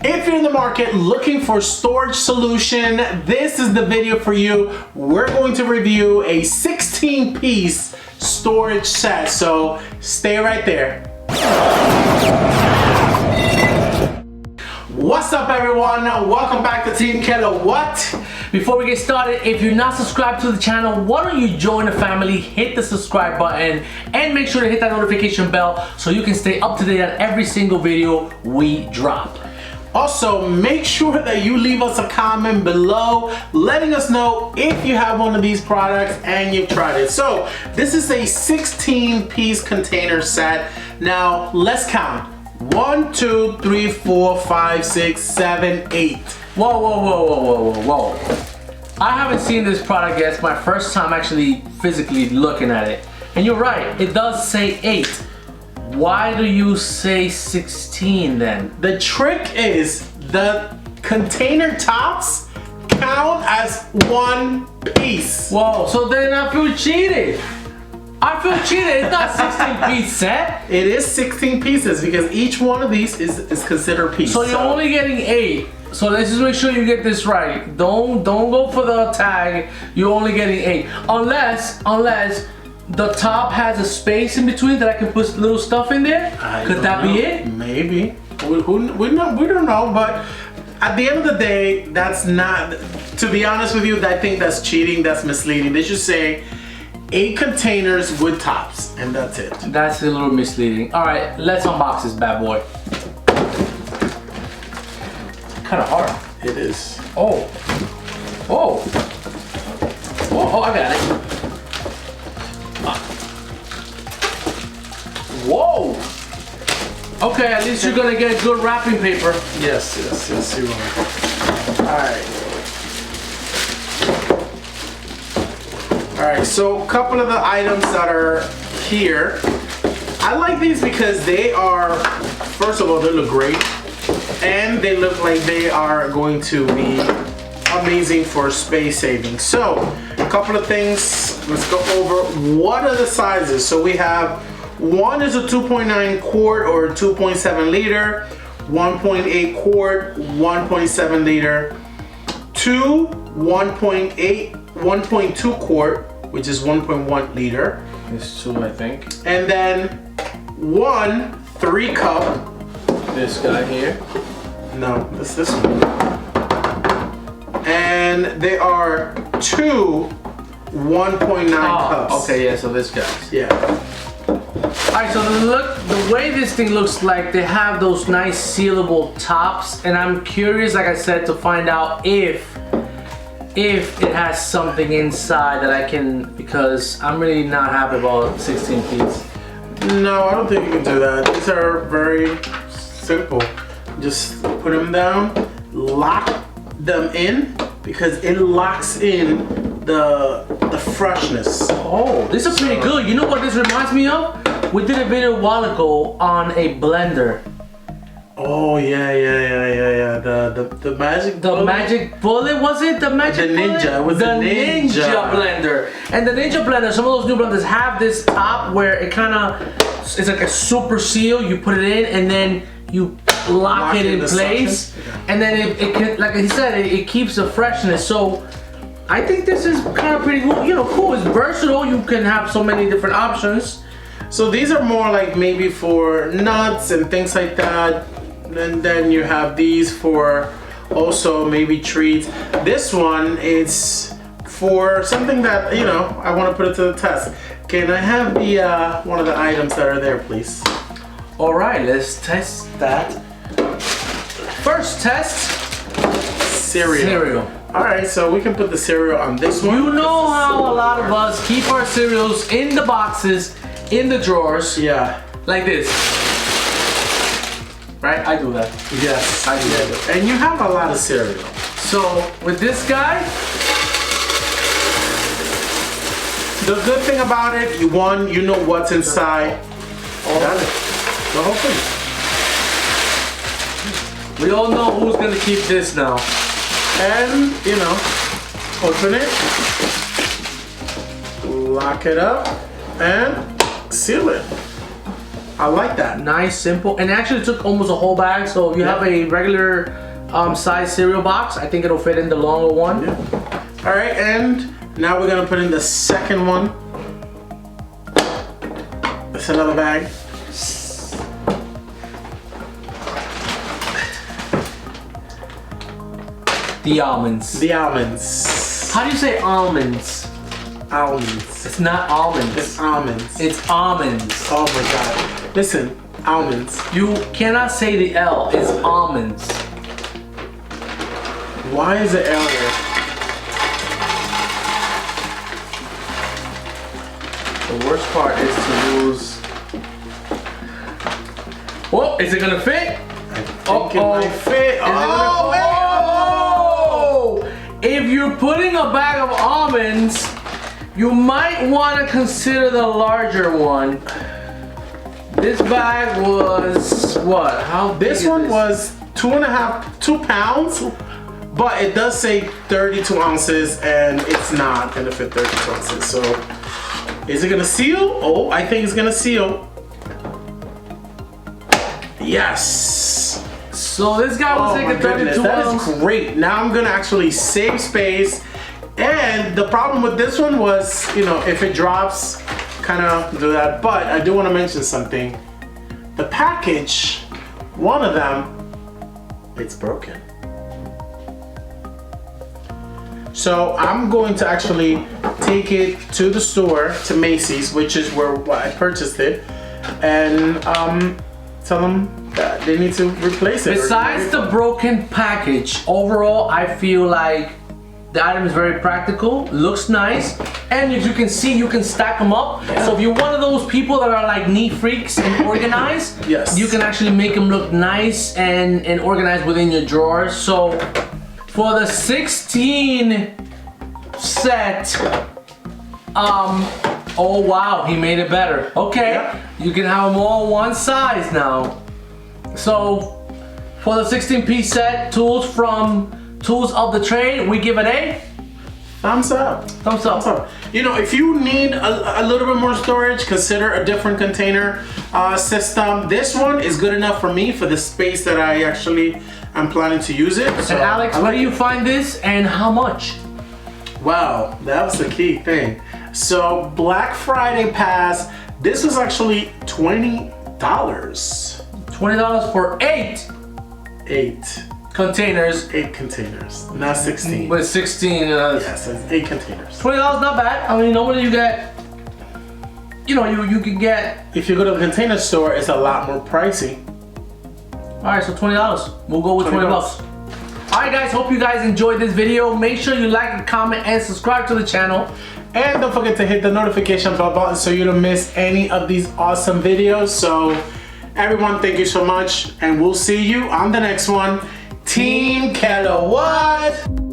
If you're in the market looking for storage solution, this is the video for you. We're going to review a 16-piece storage set, so stay right there. What's up everyone? Welcome back to TeamKLoWhat. Before we get started, if you're not subscribed to the channel, why don't you join the family, hit the subscribe button, and make sure to hit that notification bell so you can stay up to date on every single video we drop. Also, make sure that you leave us a comment below letting us know if you have one of these products and you've tried it. So, this is a 16-piece container set. Now, let's count. 1, 2, 3, 4, 5, 6, 7, 8. Whoa. I haven't seen this product yet. It's my first time actually physically looking at it. And you're right, it does say 8. Why do you say 16 then? The trick is the container tops count as one piece. Whoa, so then I feel cheated. It's not 16-piece set. It is 16 pieces because each one of these is considered a piece. So you're only getting 8. So let's just make sure you get this right. Don't go for the tag. You're only getting 8. Unless the top has a space in between that I can put little stuff in there. Could that be it? Maybe. We don't know, but at the end of the day, that's not, to be honest with you, I think that's cheating, that's misleading. They should say 8 containers with tops, and that's it. That's a little misleading. All right, let's unbox this bad boy. Kind of hard. It is. Oh, I got it. Whoa. Okay, at least you're gonna get good wrapping paper. Yes, you are. All right, so a couple of the items that are here. I like these because they are, first of all, they look great. And they look like they are going to be amazing for space saving. So, a couple of things. Let's go over what are the sizes. So we have, one is a 2.9 quart or 2.7 liter, 1.8 quart, 1.7 liter, 2 1.2 quart, which is 1.1 liter. It's 2, I think. And then 1 3 cup. This guy here. No, this one. And they are 2 1.9 cups. Okay, yeah, so this guy. Yeah. Alright, so the way this thing looks like, they have those nice sealable tops, and I'm curious, like I said, to find out if it has something inside that I can, because I'm really not happy about 16 piece. No, I don't think you can do that. These are very simple. Just put them down, lock them in, because it locks in the freshness. Oh, this is pretty good. You know what this reminds me of? We did a video a while ago on a blender. Oh yeah. The magic bullet? Magic bullet, was it? The magic bullet? Ninja. It was the Ninja blender. And the Ninja blender, some of those new blenders have this top where it kind of, it's like a super seal. You put it in and then you lock it in place. Yeah. And then it can, like he said, it keeps the freshness. So I think this is kind of pretty cool. Cool. It's versatile. You can have so many different options. So these are more like maybe for nuts and things like that. And then you have these for also maybe treats. This one is for something that, I want to put it to the test. Can I have the one of the items that are there, please? All right, let's test that. First test, cereal. All right, so we can put the cereal on this one. You know how a lot of us keep our cereals in the boxes, in the drawers. Yeah. Like this. Right? I do that. Yes, I do that. And you have a lot of cereal. So with this guy, the good thing about it, you know what's inside. Got it. The whole thing. We all know who's gonna keep this now. And, open it, lock it up, and seal it. I like that. Nice, simple, and actually took almost a whole bag. So if you have a regular size cereal box, I think it'll fit in the longer one. Yeah. All right, and now we're gonna put in the second one. That's another bag. The almonds. The almonds. How do you say almonds? Almonds. It's not almonds. It's almonds. It's almonds. Oh my god. Listen, almonds. You cannot say the L. It's almonds. Why is it L there? The worst part is to lose. Whoa, is it gonna fit? I think it might fit. Oh, wait. If you're putting a bag of almonds, you might want to consider the larger one. This bag was what? How big This is one this? was 2 pounds, but it does say 32 ounces, and it's not gonna fit 32 ounces. So, is it gonna seal? Oh, I think it's gonna seal. Yes. So this guy was taking 32 that ounce. is great. Now I'm gonna actually save space. And the problem with this one was, you know, if it drops, kind of do that. But I do want to mention something. The package, one of them, it's broken. So I'm going to actually take it to the store, to Macy's, which is where I purchased it, and tell them that they need to replace it. Besides the broken package, overall I feel like the item is very practical, looks nice, and as you can see, you can stack them up. Yeah. So if you're one of those people that are like neat freaks and organized, yes, you can actually make them look nice and organized within your drawers. So for the 16 set, oh wow, he made it better. Okay, yeah. You can have them all one size now. So for the 16-piece set, tools from Tools of the Trade, we give it a thumbs up. Thumbs up. Thumbs up. You know, if you need a little bit more storage, consider a different container system. This one is good enough for me for the space that I actually am planning to use it. So, And Alex, where do you find this and how much? Wow, that was the key thing. So Black Friday pass, this was actually $20. $20 for 8 containers. 8 containers, not 16. With 16. Yes, it's 8 containers. $20 not bad. I mean, normally you get, you know, you can get. If you go to the container store, it's a lot more pricey. All right, so $20. We'll go with 20 bucks. All right, guys. Hope you guys enjoyed this video. Make sure you like, comment, and subscribe to the channel. And don't forget to hit the notification bell button so you don't miss any of these awesome videos. So everyone, thank you so much, and we'll see you on the next one. TeamKLoWhat.